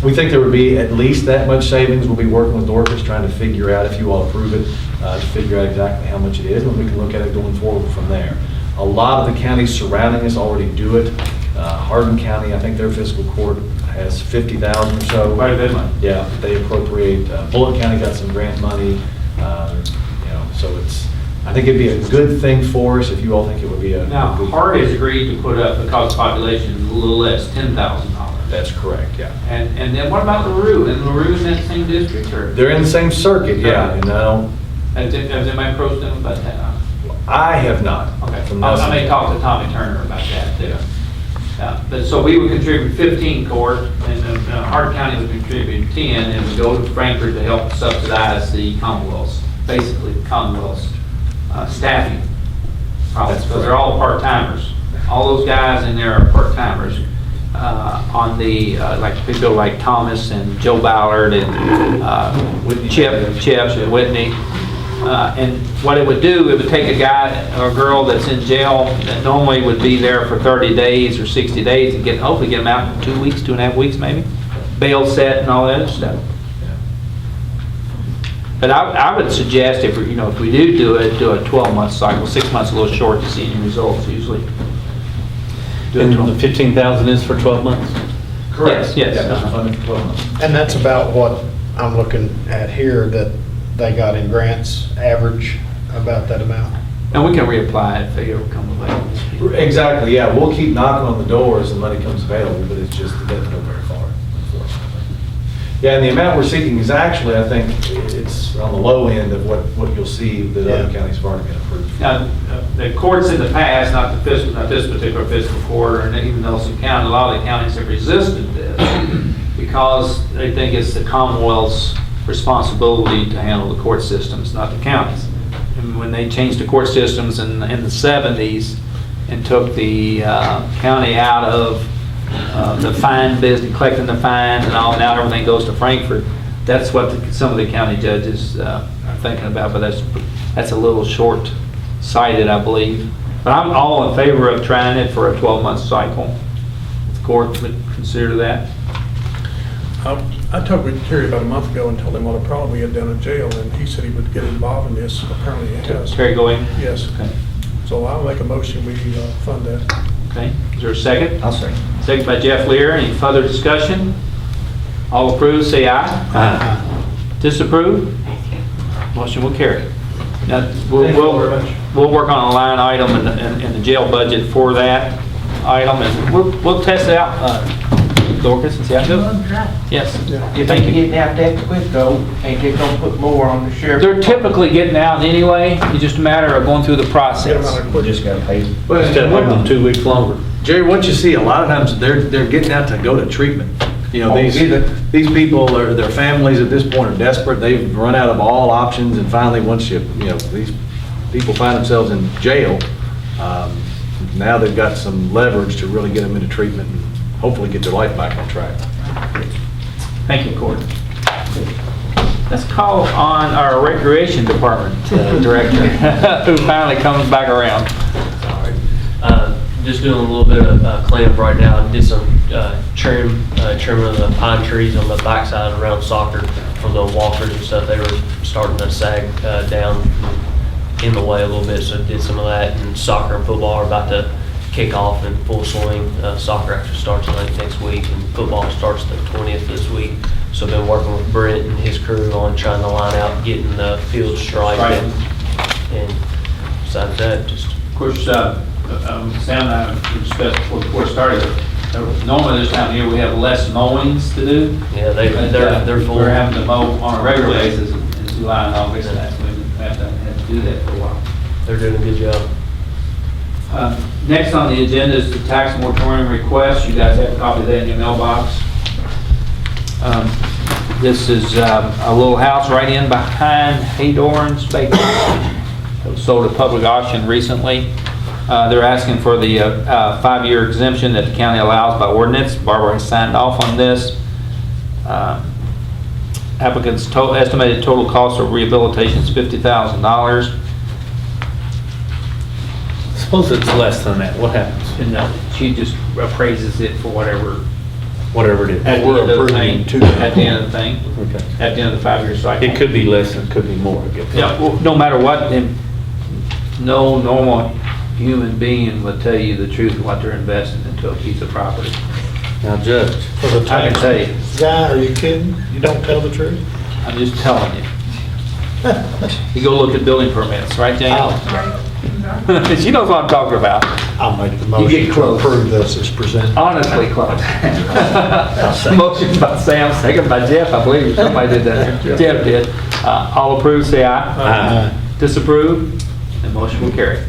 [SPEAKER 16] We think there would be at least that much savings. We'll be working with Dorcas trying to figure out, if you all approve it, to figure out exactly how much it is, and we can look at it going forward from there. A lot of the counties surrounding us already do it. Hardin County, I think their fiscal court has 50,000 or so.
[SPEAKER 1] Quite a bit of money.
[SPEAKER 16] Yeah, they appropriate. Bullitt County got some grant money. So I think it'd be a good thing for us if you all think it would be a.
[SPEAKER 1] Now, Hart has agreed to put up, because population is a little less, $10,000.
[SPEAKER 16] That's correct, yeah.
[SPEAKER 1] And then what about LaRue? And LaRue in that same district, or?
[SPEAKER 16] They're in the same circuit, yeah, and
[SPEAKER 1] Has anybody approached them about that?
[SPEAKER 16] I have not.
[SPEAKER 1] Okay.
[SPEAKER 16] From
[SPEAKER 1] I may talk to Tommy Turner about that too. But so we would contribute 15 court, and Hart County would contribute 10, and we go to Frankfurt to help subsidize the Commonwealth's, basically the Commonwealth's staffing problems, because they're all part-timers. All those guys in there are part-timers. On the, like people like Thomas and Joe Ballard and Chip and Whitney. And what it would do, it would take a guy or a girl that's in jail that normally would be there for 30 days or 60 days and hopefully get them out in 2 weeks, 2.5 weeks maybe. Bail set and all that other stuff. But I would suggest if we do it, do a 12-month cycle. 6 months is a little short to see any results usually.
[SPEAKER 3] And the 15,000 is for 12 months?
[SPEAKER 1] Yes.
[SPEAKER 16] Yeah, that's funded for 12 months.
[SPEAKER 2] And that's about what I'm looking at here, that they got in grants, average about that amount.
[SPEAKER 1] And we can reapply it if they ever come available.
[SPEAKER 16] Exactly, yeah, we'll keep knocking on the door as the money comes available, but it's just, it doesn't go very far, unfortunately. Yeah, and the amount we're seeking is actually, I think, it's on the low end of what you'll see that other counties have already been approved.
[SPEAKER 1] Now, the courts in the past, not this particular fiscal court, or even Nelson County, a lot of the counties have resisted this because they think it's the Commonwealth's responsibility to handle the court systems, not the counties. And when they changed the court systems in the 70s and took the county out of the fine business, collecting the fines and all, now everything goes to Frankfurt. That's what some of the county judges are thinking about, but that's a little short-sighted, I believe. But I'm all in favor of trying it for a 12-month cycle. The court would consider that.
[SPEAKER 13] I talked with Terry about a month ago and told him what a problem we had down in jail, and he said he would get involved in this. Apparently he has.
[SPEAKER 1] Terry, go ahead.
[SPEAKER 13] Yes.
[SPEAKER 1] Okay.
[SPEAKER 13] So I'll make a motion, we fund that.
[SPEAKER 1] Okay. Is there a second?
[SPEAKER 6] I'll second.
[SPEAKER 1] Second by Jeff Lear. Any further discussion? All approved, say aye.
[SPEAKER 3] Aye.
[SPEAKER 1] Disapprove? Motion will carry. Now, we'll work on a line item in the jail budget for that item, and we'll test it out, Dorcas, and see how it goes. Yes.
[SPEAKER 17] If they get out that quick though, ain't they gonna put more on the sheriff?
[SPEAKER 1] They're typically getting out anyway. It's just a matter of going through the
[SPEAKER 13] Get them
[SPEAKER 1] process.
[SPEAKER 13] out of quick.
[SPEAKER 6] Just gotta pay.
[SPEAKER 3] Instead of holding them 2 weeks longer.
[SPEAKER 16] Jerry, what you see, a lot of times, they're getting out to go to treatment. You know,
[SPEAKER 17] Oh,
[SPEAKER 16] these people, their families at this point are desperate, they've run out of all options, and finally, once these people find themselves in jail, now they've got some leverage to really get them into treatment and hopefully get their life back on track.
[SPEAKER 1] Thank you, Court. Let's call on our Recreation Department Director, who finally comes back around.
[SPEAKER 18] Just doing a little bit of cleanup right now. Did some trimming of the pine trees on the backside around soccer for the walkers and stuff. They were starting to sag down in the way a little bit, so did some of that. And soccer and football are about to kick off in full swing. Soccer actually starts late next week, and football starts the 20th this week. So I've been working with Brent and his crew on trying to line out getting the field striped. And besides that, just...
[SPEAKER 1] Of course, Sam and I discussed before we started, normally this time of year we have less mowings to do.
[SPEAKER 18] Yeah, they're full.
[SPEAKER 1] We're having to mow on a regular basis in July and August, and we have to do that for a while.
[SPEAKER 18] They're doing a good job.
[SPEAKER 1] Next on the agenda is the tax moratorium request. You guys have a copy of that in your mailbox. This is a little house right in behind Haydorn's Bakery. It was sold at public auction recently. They're asking for the 5-year exemption that the county allows by ordinance. Barbara has signed off on this. Applicant's estimated total cost of rehabilitation is $50,000.
[SPEAKER 3] Suppose it's less than that, what happens?
[SPEAKER 1] And she just appraises it for whatever
[SPEAKER 3] Whatever it is.
[SPEAKER 1] at the end of the thing. At the end of the thing.
[SPEAKER 3] Okay.
[SPEAKER 1] At the end of the 5-year cycle.
[SPEAKER 3] It could be less, and it could be more, I guess.
[SPEAKER 1] Yeah, well, no matter what, no normal human being would tell you the truth of what they're investing into a piece of property.
[SPEAKER 3] Now, Judge.
[SPEAKER 2] For the
[SPEAKER 1] I can
[SPEAKER 2] tax
[SPEAKER 1] tell you.
[SPEAKER 2] guy, are you kidding? You don't tell the truth?
[SPEAKER 1] I'm just telling you. You go look at building permits, right, Jane? She knows what I'm talking about.
[SPEAKER 2] I'll make the
[SPEAKER 1] You
[SPEAKER 2] motion
[SPEAKER 1] get
[SPEAKER 2] to
[SPEAKER 1] close.
[SPEAKER 2] approve this as presented.
[SPEAKER 1] Honestly, close. Motion by Sam, second by Jeff, I believe. Somebody did that. Jeff did. All approved, say aye. Disapprove? The motion will carry.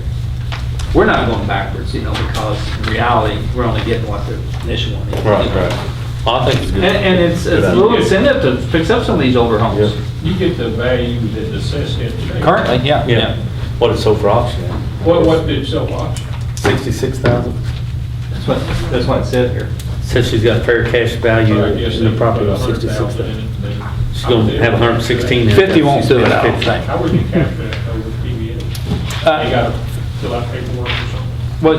[SPEAKER 1] We're not going backwards, because in reality, we're only getting what the initial one is.
[SPEAKER 3] Well, I think it's good.
[SPEAKER 1] And it's a little incentive to fix up some of these older homes.
[SPEAKER 12] You get the value that's assessed at today.
[SPEAKER 1] Currently, yeah.
[SPEAKER 3] What it's sold for auction at?
[SPEAKER 12] What did it sell for auction?
[SPEAKER 3] 66,000.
[SPEAKER 1] That's what it said here.
[SPEAKER 3] Says she's got fair cash value
[SPEAKER 12] Right, yes,
[SPEAKER 3] in the
[SPEAKER 12] they
[SPEAKER 3] property
[SPEAKER 12] put
[SPEAKER 3] of
[SPEAKER 12] 100,000 in
[SPEAKER 3] 66,000.
[SPEAKER 12] it, they-
[SPEAKER 3] She's gonna have 116 in it.
[SPEAKER 1] 50 won't do it, I don't think.
[SPEAKER 12] How would you capture that though with PBS? They gotta fill out paperwork or something?
[SPEAKER 1] Well,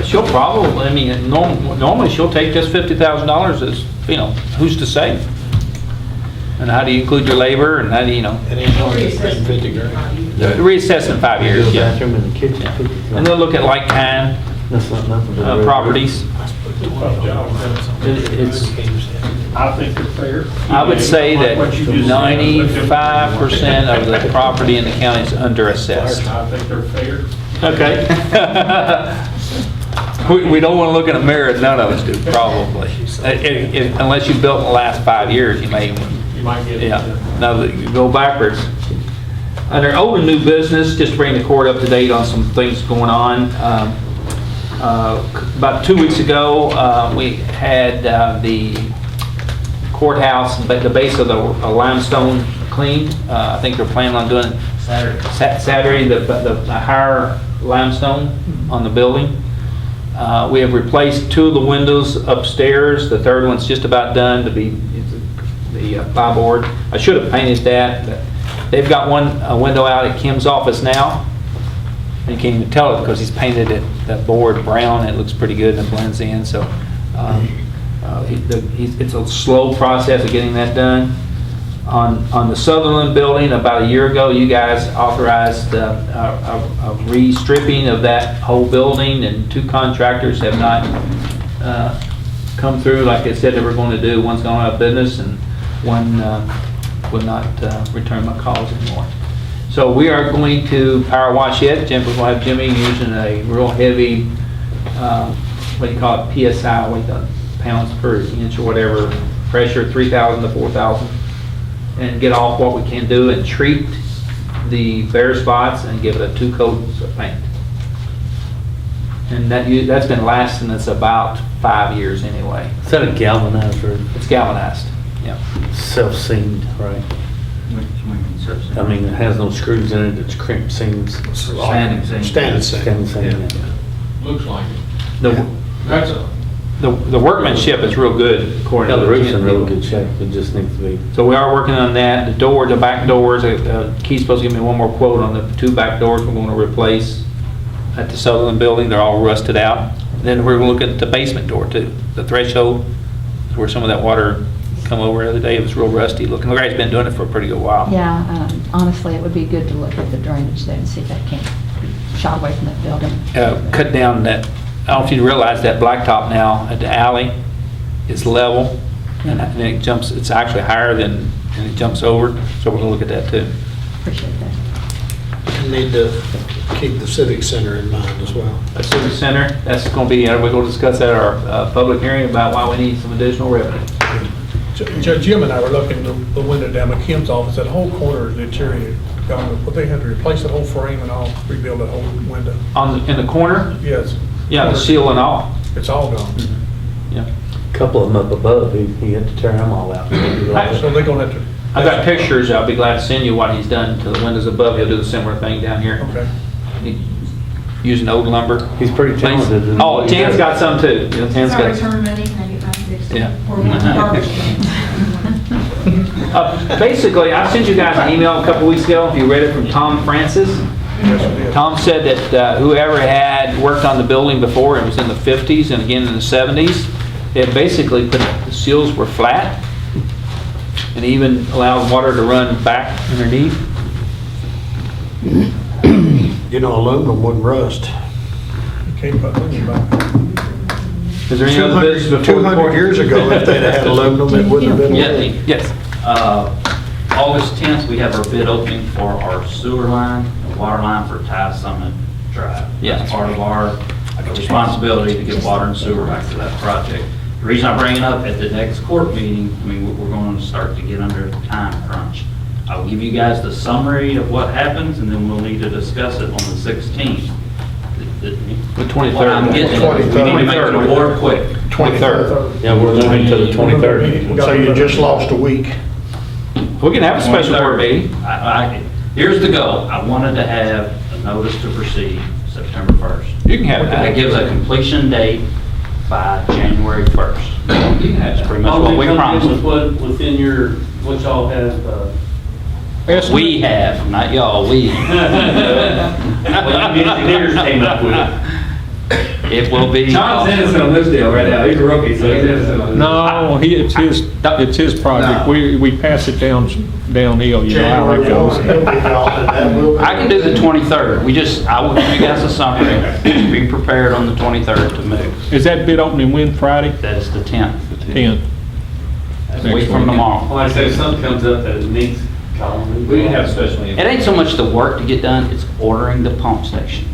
[SPEAKER 1] she'll probably, I mean, normally she'll take just $50,000 as, who's to say? And how do you include your labor, and how do you,
[SPEAKER 2] And he's already spent 50 grand.
[SPEAKER 1] reassess in 5 years, yeah.
[SPEAKER 3] Bathroom and the kitchen.
[SPEAKER 1] And they'll look at like kind
[SPEAKER 3] That's not nothing. but
[SPEAKER 1] properties.
[SPEAKER 12] Tough job.
[SPEAKER 1] It's,
[SPEAKER 12] I think they're fair.
[SPEAKER 1] I would say that
[SPEAKER 12] Like what you just said,
[SPEAKER 1] 95% of the property in the county is underassessed.
[SPEAKER 12] I think they're fair.
[SPEAKER 1] Okay. We don't want to look in a mirror, none of us do, probably. Unless you built in the last 5 years, you may,
[SPEAKER 12] You might get.
[SPEAKER 1] yeah. No, you go backwards. Under old and new business, just to bring the court up to date on some things going on. About 2 weeks ago, we had the courthouse, the base of the limestone cleaned. I think they're planning on doing it Saturday, the higher limestone on the building. We have replaced 2 of the windows upstairs. The third one's just about done to be the plyboard. I should have painted that, but they've got a window out at Kim's office now. And you can't even tell it because he's painted it, that board brown, and it looks pretty good and it blends in. So it's a slow process of getting that done. On the Sutherland building, about a year ago, you guys authorized a re-stripping of that whole building, and 2 contractors have not come through like they said they were going to do. One's gone out of business, and one would not return my calls anymore. So we are going to power wash it. We're going to have Jimmy using a real heavy, what do you call it, PSI, pounds per inch or whatever, pressure 3,000 to 4,000. And get off what we can do and treat the bare spots and give it a 2 coats of paint. And that's been lasting us about 5 years anyway.
[SPEAKER 3] Is that a galvanized roof?
[SPEAKER 1] It's galvanized, yeah.
[SPEAKER 3] Self-seamed, right? I mean, it has no screws in it, it's crimp seams.
[SPEAKER 1] Standing seam.
[SPEAKER 2] Standing seam.
[SPEAKER 3] Standing seam, yeah.
[SPEAKER 12] Looks like it.
[SPEAKER 1] That's the workmanship is real good according
[SPEAKER 3] Yeah,
[SPEAKER 1] to
[SPEAKER 3] the roof's in
[SPEAKER 1] people.
[SPEAKER 3] really good shape, it just needs to be.
[SPEAKER 1] So we are working on that. The back doors, Keith's supposed to give me one more quote on the 2 back doors we're going to replace at the Sutherland building. They're all rusted out. Then we're going to look at the basement door too. The threshold is where some of that water come over the other day. It was real rusty looking. The guy's been doing it for a pretty good while.
[SPEAKER 9] Yeah, honestly, it would be good to look at the drainage there and see if that can't be shot away from that building.
[SPEAKER 1] Cut down that, I don't know if you realize that blacktop now at the alley is level, and it jumps, it's actually higher than, and it jumps over, so we're gonna look at that too.
[SPEAKER 9] Appreciate that.
[SPEAKER 2] We need to keep the civic center in mind as well.
[SPEAKER 1] A civic center, that's gonna be, we're gonna discuss at our public hearing about why we need some additional revenue.
[SPEAKER 13] Jim and I were looking at the window down at Kim's office, that whole corner is deteriorated. But they had to replace the whole frame and all, rebuild that whole window.
[SPEAKER 1] In the corner?
[SPEAKER 13] Yes.
[SPEAKER 1] Yeah, the seal and all.
[SPEAKER 13] It's all gone.
[SPEAKER 1] Yeah.
[SPEAKER 3] A couple of them up above, he had to tear them all out.
[SPEAKER 13] So they're gonna have to.
[SPEAKER 1] I've got pictures, I'll be glad to send you what he's done to the windows above. He'll do the similar thing down here.
[SPEAKER 13] Okay.
[SPEAKER 1] Using old lumber.
[SPEAKER 3] He's pretty talented. isn't he?
[SPEAKER 1] Oh, Tan's got some too. You know, Tan's got.
[SPEAKER 4] return money, can I get my fixed?
[SPEAKER 1] Yeah.
[SPEAKER 4] Or garbage cans.
[SPEAKER 1] Basically, I sent you guys an email a couple weeks ago, if you read it, from Tom Francis.
[SPEAKER 13] Yes, it is.
[SPEAKER 1] Tom said that whoever had worked on the building before, it was in the 50s and again in the 70s, it basically put, the seals were flat and even allowed water to run back underneath.
[SPEAKER 2] You know, aluminum wouldn't rust.
[SPEAKER 13] You can't put money back.
[SPEAKER 1] Is there any other business before the
[SPEAKER 2] 200
[SPEAKER 1] court?
[SPEAKER 2] years ago, if they'd have had aluminum, it wouldn't have been.
[SPEAKER 1] Yes.
[SPEAKER 5] August 10th, we have our bid opening for our sewer line and water line for Ty Summit Drive.
[SPEAKER 1] Yeah.
[SPEAKER 5] That's part of our responsibility to get water and sewer back to that project. The reason I bring it up, at the next court meeting, I mean, we're going to start to get under the time crunch. I'll give you guys the summary of what happens, and then we'll need to discuss it on the 16th.
[SPEAKER 1] The
[SPEAKER 5] What
[SPEAKER 1] 23rd.
[SPEAKER 5] I'm getting at, we need to make an award quick.
[SPEAKER 2] 23rd.
[SPEAKER 3] Yeah, we're moving to the 23rd.
[SPEAKER 2] So you just lost a week.
[SPEAKER 1] We can have a special board meeting.
[SPEAKER 5] Here's the goal. I wanted to have a notice to proceed September 1st.
[SPEAKER 1] You can have
[SPEAKER 5] That
[SPEAKER 1] that.
[SPEAKER 5] gives a completion date by January 1st.
[SPEAKER 1] You can have
[SPEAKER 5] That's
[SPEAKER 1] that.
[SPEAKER 5] pretty much what we promised.
[SPEAKER 3] Within your, what y'all have,
[SPEAKER 5] We have, not y'all, we.
[SPEAKER 3] well, you engineers came up with it.
[SPEAKER 5] It will be.
[SPEAKER 1] John's innocent on this deal right now. He's a rookie, so he's innocent on this.
[SPEAKER 12] No, it's his project. We pass it downhill, you know how it
[SPEAKER 2] January
[SPEAKER 12] goes.
[SPEAKER 2] 1, he'll be gone, and that will be-
[SPEAKER 5] I can do the 23rd. I will give you guys a summary. Be prepared on the 23rd to move.
[SPEAKER 12] Is that bid opening when, Friday?
[SPEAKER 5] That is the 10th.
[SPEAKER 12] 10th.
[SPEAKER 5] A week from tomorrow.
[SPEAKER 3] Well, I say if something comes up that it needs, call me.
[SPEAKER 1] We can have a special meeting.
[SPEAKER 5] It ain't so much the work to get done, it's ordering the pump station.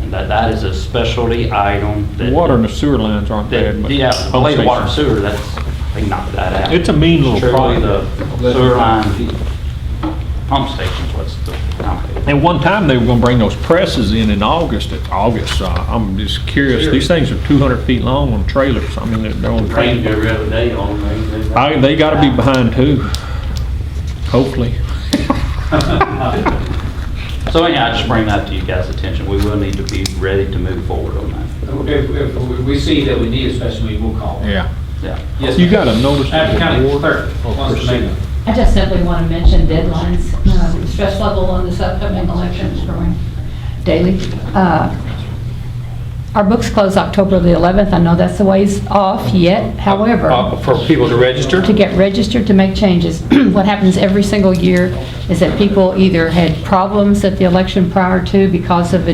[SPEAKER 5] And that is a specialty item
[SPEAKER 12] The
[SPEAKER 5] that.
[SPEAKER 12] water and the sewer lines aren't bad, but.
[SPEAKER 5] Yeah,
[SPEAKER 12] pump
[SPEAKER 5] I believe water and
[SPEAKER 12] station.
[SPEAKER 5] sewer, they knocked that out.
[SPEAKER 12] It's a mean little
[SPEAKER 5] Truly,
[SPEAKER 12] project.
[SPEAKER 5] the sewer line, pump station's what's the complicated.
[SPEAKER 12] At one time, they were gonna bring those presses in August. I'm just curious. These things are 200 feet long on trailers. I mean, they're on
[SPEAKER 3] Train
[SPEAKER 12] train.
[SPEAKER 3] every other day on me.
[SPEAKER 12] They gotta be behind too. Hopefully.
[SPEAKER 5] So anyhow, I just bring that to you guys' attention. We will need to be ready to move forward on that.
[SPEAKER 1] If we see that we need a special meeting, we'll call.
[SPEAKER 12] Yeah.
[SPEAKER 5] Yeah.
[SPEAKER 1] Yes,
[SPEAKER 12] You
[SPEAKER 1] ma'am.
[SPEAKER 12] got a notice
[SPEAKER 1] After
[SPEAKER 12] of
[SPEAKER 1] county
[SPEAKER 12] award?
[SPEAKER 1] clerk wants to make it.
[SPEAKER 9] I just simply want to mention deadlines. The stress level on this upcoming election is growing daily. Our books close October the 11th. I know that's a ways off yet, however.
[SPEAKER 1] For people to register?
[SPEAKER 9] To get registered to make changes. What happens every single year is that people either had problems at the election prior to because of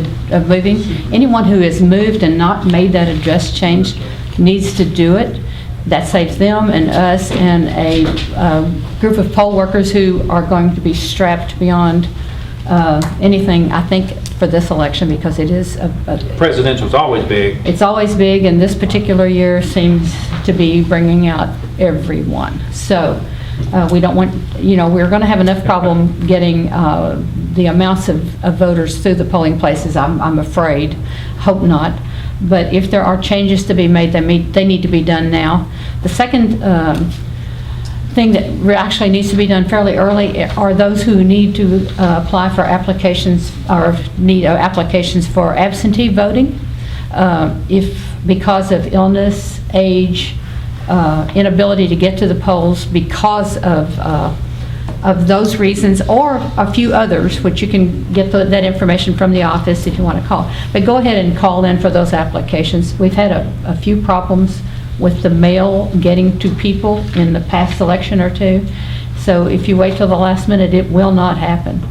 [SPEAKER 9] moving. Anyone who has moved and not made that address change needs to do it. That saves them and us and a group of poll workers who are going to be strapped beyond anything, I think, for this election, because it is
[SPEAKER 1] Presidential's always big.
[SPEAKER 9] it's always big, and this particular year seems to be bringing out everyone. So we don't want, we're going to have enough problem getting the amounts of voters through the polling places, I'm afraid. Hope not. But if there are changes to be made, they need to be done now. The second thing that actually needs to be done fairly early are those who need to apply for applications or need applications for absentee voting. If because of illness, age, inability to get to the polls because of those reasons, or a few others, which you can get that information from the office if you want to call. But go ahead and call in for those applications. We've had a few problems with the mail getting to people in the past election or two. So if you wait till the last minute, it will not happen.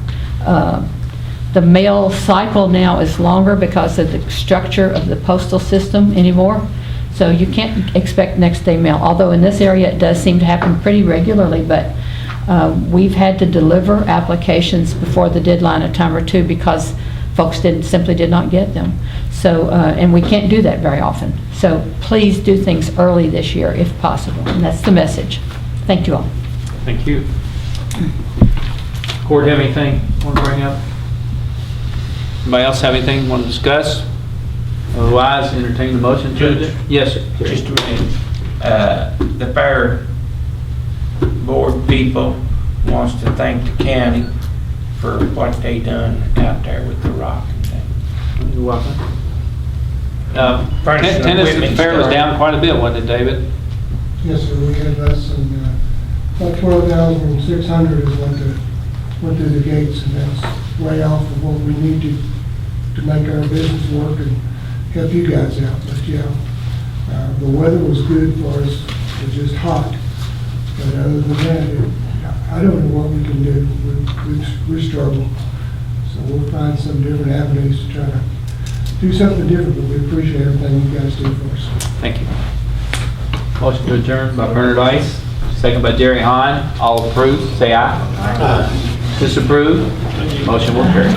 [SPEAKER 9] The mail cycle now is longer because of the structure of the postal system anymore. So you can't expect next day mail, although in this area it does seem to happen pretty regularly, but we've had to deliver applications before the deadline a time or two because folks simply did not get them. So, and we can't do that very often. So please do things early this year if possible, and that's the message. Thank you all.
[SPEAKER 1] Thank you. Court, have anything want to bring up? Anybody else have anything want to discuss? Otherwise, entertain the motion.
[SPEAKER 17] Judge?
[SPEAKER 1] Yes, sir.
[SPEAKER 17] Just a minute. The fair board people wants to thank the county for what they done out there with the rock and things.
[SPEAKER 1] You're welcome.
[SPEAKER 17] Furniture and
[SPEAKER 1] Tennis
[SPEAKER 17] equipment
[SPEAKER 1] fair was
[SPEAKER 17] store.
[SPEAKER 1] down quite a bit, wasn't it, David?
[SPEAKER 19] Yes, sir, we had less than, about 12,600 is what went through the gates, and that's way off of what we need to make our business work and help you guys out. But yeah, the weather was good for us, it was just hot. But other than that, I don't know what we can do. We struggle. So we'll find some different avenues to try to do something different, but we appreciate everything you guys do for us.
[SPEAKER 1] Thank you. Motion to adjourn by Bernard Ice, second by Jerry Hahn. All approved, say aye. Aye. Disapprove, motion will carry.